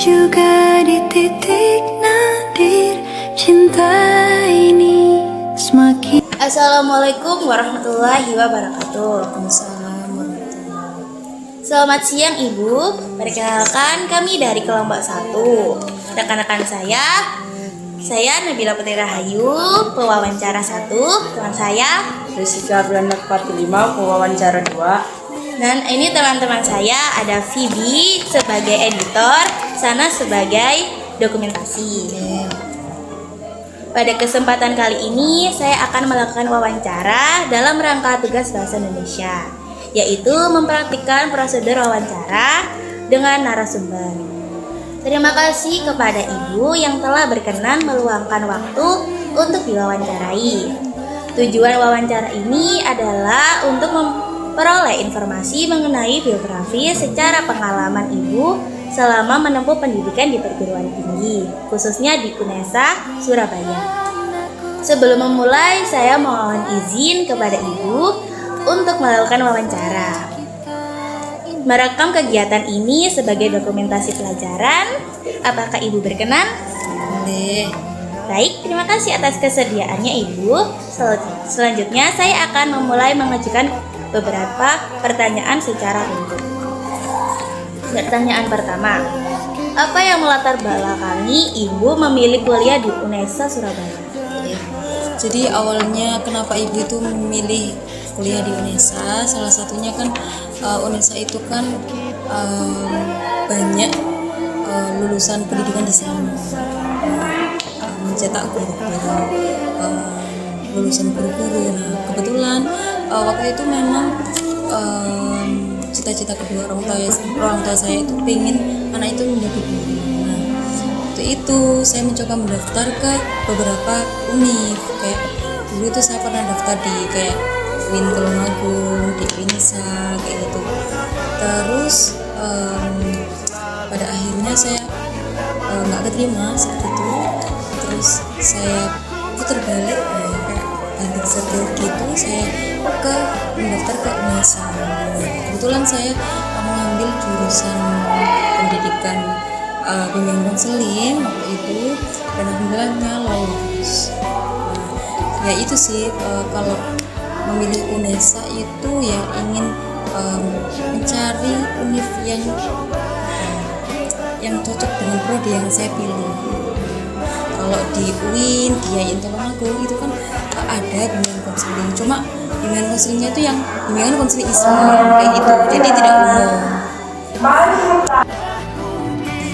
juga di titik nadir cinta ini semakin. Assalamualaikum warahmatullahi wabarakatuh. Selamat siang Ibu. Perkenalkan kami dari kelompok 1. Rekan-rekan saya Nabila Putri Rahayu, pewawancara 1. Teman saya Rizika Belanda 45, pewawancara 2. dan ini teman-teman saya ada Vivi sebagai editor, Sana sebagai dokumentasi. Pada kesempatan kali ini saya akan melakukan wawancara dalam rangka tugas bahasa Indonesia, yaitu mempraktikkan prosedur wawancara dengan narasumber. Terima kasih kepada Ibu yang telah berkenan meluangkan waktu untuk diwawancarai. Tujuan wawancara ini adalah untuk memperoleh informasi mengenai biografi secara pengalaman Ibu selama menempuh pendidikan di perguruan tinggi, khususnya di UNESA, Surabaya. Sebelum memulai, saya mohon izin kepada Ibu untuk melakukan wawancara. Merekam kegiatan ini sebagai dokumentasi pelajaran. Apakah Ibu berkenan? Boleh. Baik, terima kasih atas kesediaannya Ibu. Selanjutnya saya akan memulai mengajukan beberapa pertanyaan secara ringkas. Pertanyaan pertama, apa yang melatar belakangi Ibu memilih kuliah di UNESA Surabaya? Jadi awalnya kenapa ibu itu memilih kuliah di UNESA? Salah satunya kan UNESA itu kan banyak lulusan pendidikan di sana, mencetak guru-guru, lulusan guru-guru. Nah, kebetulan waktu itu memang cita-cita kedua orang tua saya itu pengen anak itu menjadi guru. Nah, waktu itu saya mencoba mendaftar ke beberapa univ, kayak dulu itu saya pernah daftar di kayak Win Tulungagung, di Unisa kayak gitu. Terus pada akhirnya saya nggak keterima seperti itu. Terus saya putar balik kayak banting setir gitu, saya mendaftar ke Unisa. Kebetulan saya mengambil jurusan pendidikan bimbingan konseling waktu itu, dan alhamdulillahnya lolos. Ya itu sih, kalau memilih UNESA itu ya ingin mencari univ yang cocok dengan prodi yang saya pilih. Kalau di UIN, di Yayan Tulungagung itu kan ada bimbingan konseling, cuma bimbingan konselingnya itu yang bimbingan konseling Islam kayak gitu, jadi tidak umum.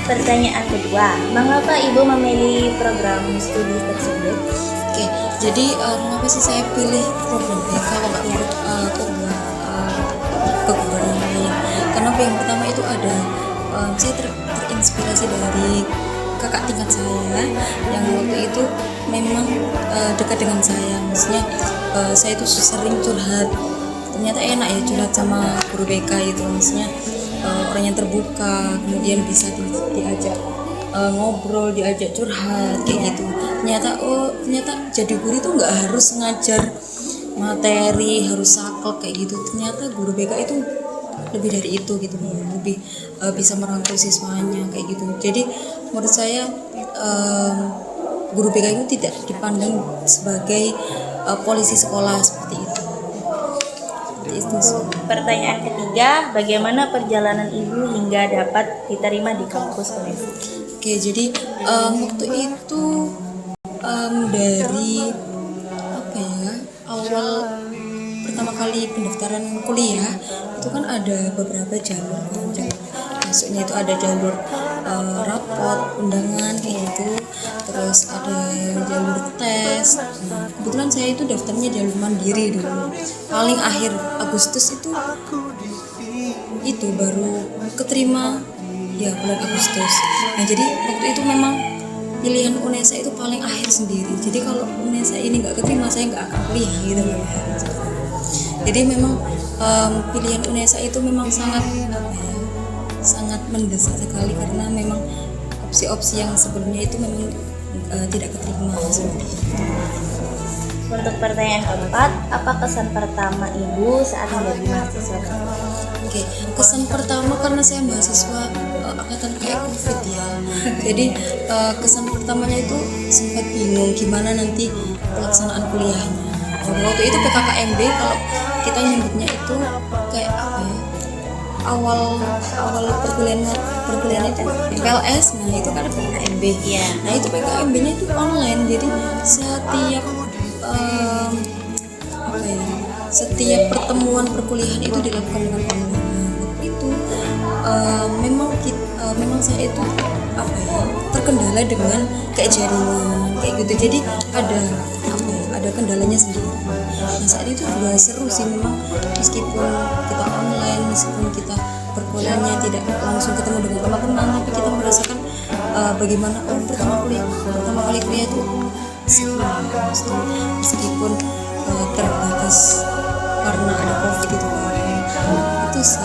Pertanyaan kedua, mengapa Ibu memilih program studi tersebut? Oke, jadi kenapa sih saya pilih program BK kalau nggak keguruan yang lain? Karena yang pertama itu ada saya terinspirasi dari kakak tingkat saya yang waktu itu memang dekat dengan saya, maksudnya saya itu sering curhat. Ternyata enak ya curhat sama guru BK itu, maksudnya orang yang terbuka, kemudian bisa diajak ngobrol, diajak curhat kayak gitu. Ternyata jadi guru itu nggak harus ngajar materi, harus saklek kayak gitu. Ternyata guru BK itu lebih dari itu gitu, lebih bisa merangkul siswanya kayak gitu. Jadi menurut saya guru BK itu tidak dipandang sebagai polisi sekolah seperti itu. Pertanyaan ketiga, bagaimana perjalanan Ibu hingga dapat diterima di kampus UNESA? Oke, jadi waktu itu dari awal pertama kali pendaftaran kuliah itu kan ada beberapa jalur masuknya itu ada jalur rapot undangan kayak gitu, terus ada jalur tes. Nah, kebetulan saya itu daftarnya jalur mandiri dulu, paling akhir Agustus itu baru keterima ya bulan Agustus. Nah, jadi waktu itu memang pilihan UNESA itu paling akhir sendiri. Jadi kalau UNESA ini nggak keterima, saya nggak akan kuliah gitu. Jadi memang pilihan UNESA itu memang sangat mendesak sekali, karena memang opsi-opsi yang sebelumnya itu memang tidak keterima seperti itu. Untuk pertanyaan keempat, apa kesan pertama ibu saat menjadi mahasiswa? Oke, kesan pertama karena saya mahasiswa angkatan kayak COVID ya. Jadi kesan pertamanya itu sempat bingung gimana nanti pelaksanaan kuliahnya. Waktu itu PKKMB, kalau kita nyebutnya itu kayak apa ya? Awal perkuliahan itu PLS, nah itu kan PKKMB. Iya. Nah itu PKKMB-nya itu online, jadi setiap setiap pertemuan perkuliahan itu dilakukan dengan online. Waktu itu memang saya itu terkendala dengan kayak jaringan kayak gitu, jadi ada kendalanya sendiri. Nah saat itu juga seru sih memang, meskipun kita online, meskipun kita perkuliahannya tidak langsung ketemu dengan teman-teman, tapi kita merasakan bagaimana pertama kali kuliah itu meskipun terbatas karena ada COVID itu sih.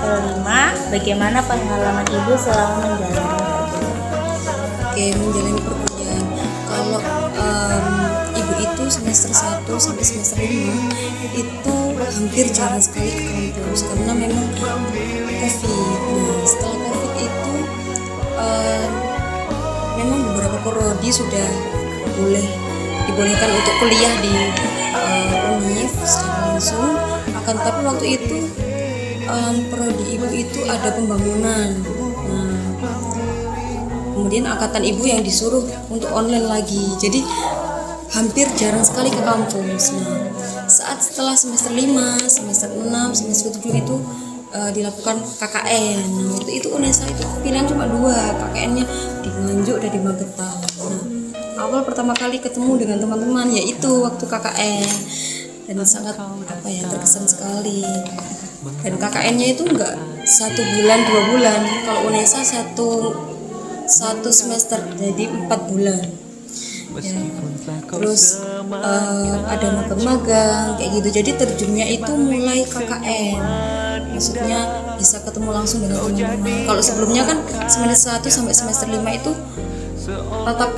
Kelima, bagaimana pengalaman ibu selama menjalani perkuliahan? Oke, menjalani perkuliahan. Kalau ibu itu semester 1 sampai semester 5 itu hampir jarang sekali ke kampus karena memang COVID. Nah, setelah COVID itu memang beberapa prodi sudah dibolehkan untuk kuliah di UNIF secara langsung. Akan tapi waktu itu prodi ibu itu ada pembangunan. Nah, kemudian angkatan ibu yang disuruh untuk online lagi, jadi hampir jarang sekali ke kampus. Nah, saat setelah semester 5, semester 6, semester 7 itu dilakukan KKN. Nah, waktu itu UNESA itu pilihan cuma 2, KKN-nya di Nganjuk dan di Magetan. Nah, awal pertama kali ketemu dengan teman-teman yaitu waktu KKN, dan sangat terkesan sekali. Dan KKN-nya itu enggak 1 bulan 2 bulan, kalau UNESA satu semester jadi 4 bulan ya. Terus ada magang kayak gitu, jadi terjunnya itu mulai KKN, maksudnya bisa ketemu langsung dengan teman-teman. Kalau sebelumnya kan semester 1 sampai semester 5 itu nggak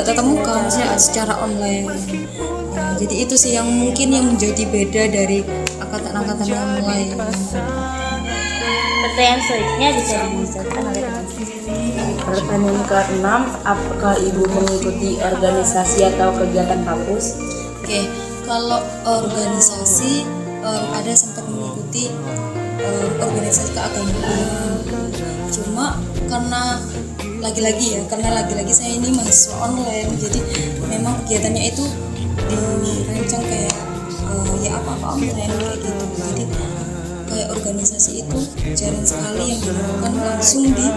tatap muka, maksudnya secara online ya. Jadi itu sih yang mungkin yang menjadi beda dari angkatan-angkatan yang lain. Pertanyaan selanjutnya bisa dijelaskan oleh teman. Pertanyaan ke-6, apakah ibu mengikuti organisasi atau kegiatan kampus? Oke, kalau organisasi ada sempat mengikuti organisasi keagamaan. Cuma karena lagi-lagi saya ini mahasiswa online, jadi memang kegiatannya itu dirancang kayak apa-apa online kayak gitu. Jadi kayak organisasi itu jarang sekali yang dilakukan langsung di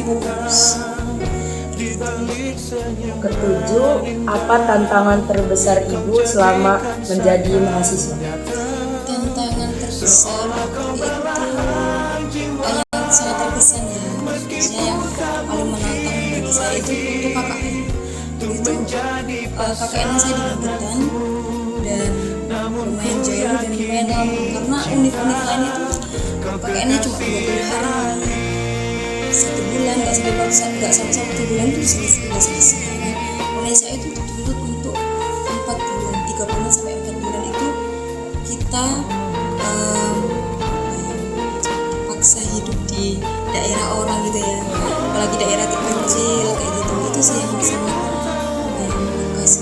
kampus. Ketujuh, apa tantangan terbesar ibu selama menjadi mahasiswa? Tantangan terbesar itu yang sangat terkesan ya, maksudnya yang paling menantang bagi saya itu KKN. Itu KKN saya di Magetan dan lumayan jauh dan lumayan lama, karena univ-univ lain itu KKN-nya cuma 20 hari, 1 bulan, nggak sampai 1 bulan itu sudah selesai. Indonesia itu dituntut untuk 4 bulan, 3 bulan sampai 4 bulan itu kita paksa hidup di daerah orang gitu ya, apalagi daerah terpencil kayak gitu. Itu sih yang sangat membekas.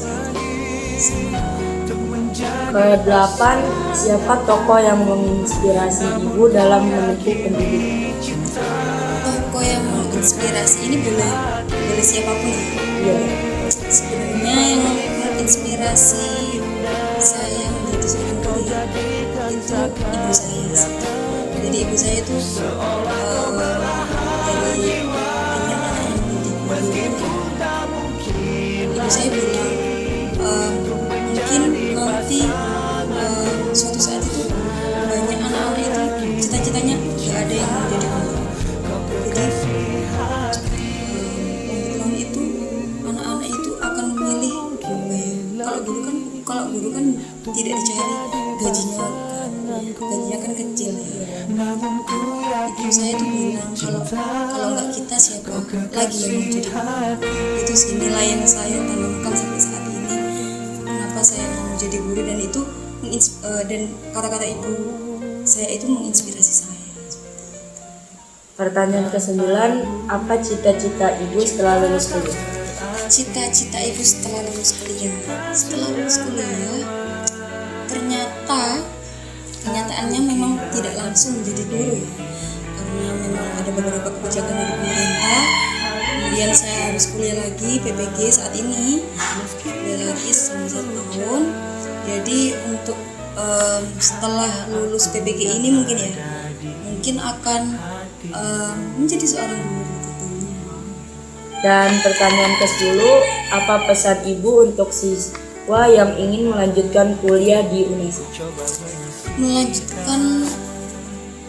Ke-8, siapa tokoh yang menginspirasi ibu dalam menempuh pendidikan? Tokoh yang menginspirasi ini boleh siapapun ya. Iya. Sebenarnya yang menginspirasi saya menjadi seorang kuliah itu ibu saya sih. Jadi ibu saya itu dari pengen anaknya mendidik guru. Ibu saya bilang mungkin nanti suatu saat itu banyak anak-anak itu cita-citanya nggak ada yang menjadi guru. Jadi pelan itu anak-anak itu akan memilih kalau guru kan tidak dicari gajinya kan kecil ya. Ibu saya tuh bilang kalau nggak kita siapa lagi yang mau jadi guru. Itu sih nilai yang saya tanamkan sampai saat ini. Kenapa saya mau jadi guru, dan itu dan kata-kata ibu saya itu menginspirasi saya. Pertanyaan ke-9, apa cita-cita ibu setelah lulus kuliah? Cita-cita ibu setelah lulus kuliah. Setelah lulus kuliah, kenyataannya memang tidak langsung menjadi guru ya, karena memang ada beberapa kebijakan dari pemerintah. Kemudian saya harus kuliah lagi PPG saat ini, kuliah lagi selama 1 tahun. Jadi untuk setelah lulus PPG ini mungkin akan menjadi seorang guru tentunya. Dan pertanyaan ke-10, apa pesan ibu untuk siswa yang ingin melanjutkan kuliah di UNESA? Melanjutkan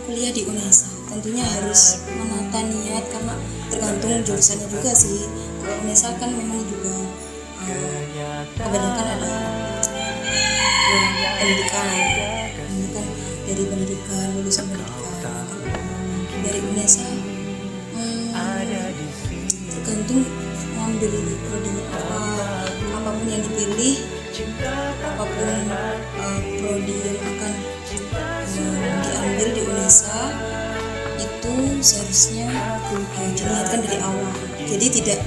kuliah di UNESA tentunya harus menata niat, karena tergantung jurusannya juga sih. Kalau UNESA kan memang juga kebanyakan ada pendidikan dari pendidikan, lulusan pendidikan. Dari UNESA tergantung mengambil prodinya apapun yang dipilih, apapun prodi yang akan diambil di UNESA itu seharusnya diniatkan dari awal. Jadi tidak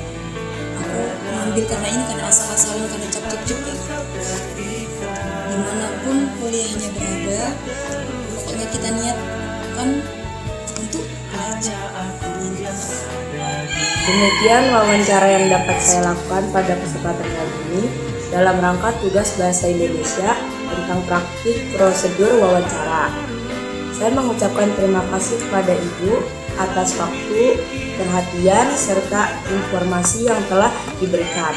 aku mengambil karena ini, karena asal-asalan, karena cap-cap dimanapun kuliahnya berada, pokoknya kita niatkan untuk belajar. Demikian wawancara yang dapat saya lakukan pada kesempatan kali ini dalam rangka tugas bahasa Indonesia tentang praktik prosedur wawancara. Saya mengucapkan terima kasih kepada Ibu atas waktu, perhatian, serta informasi yang telah diberikan.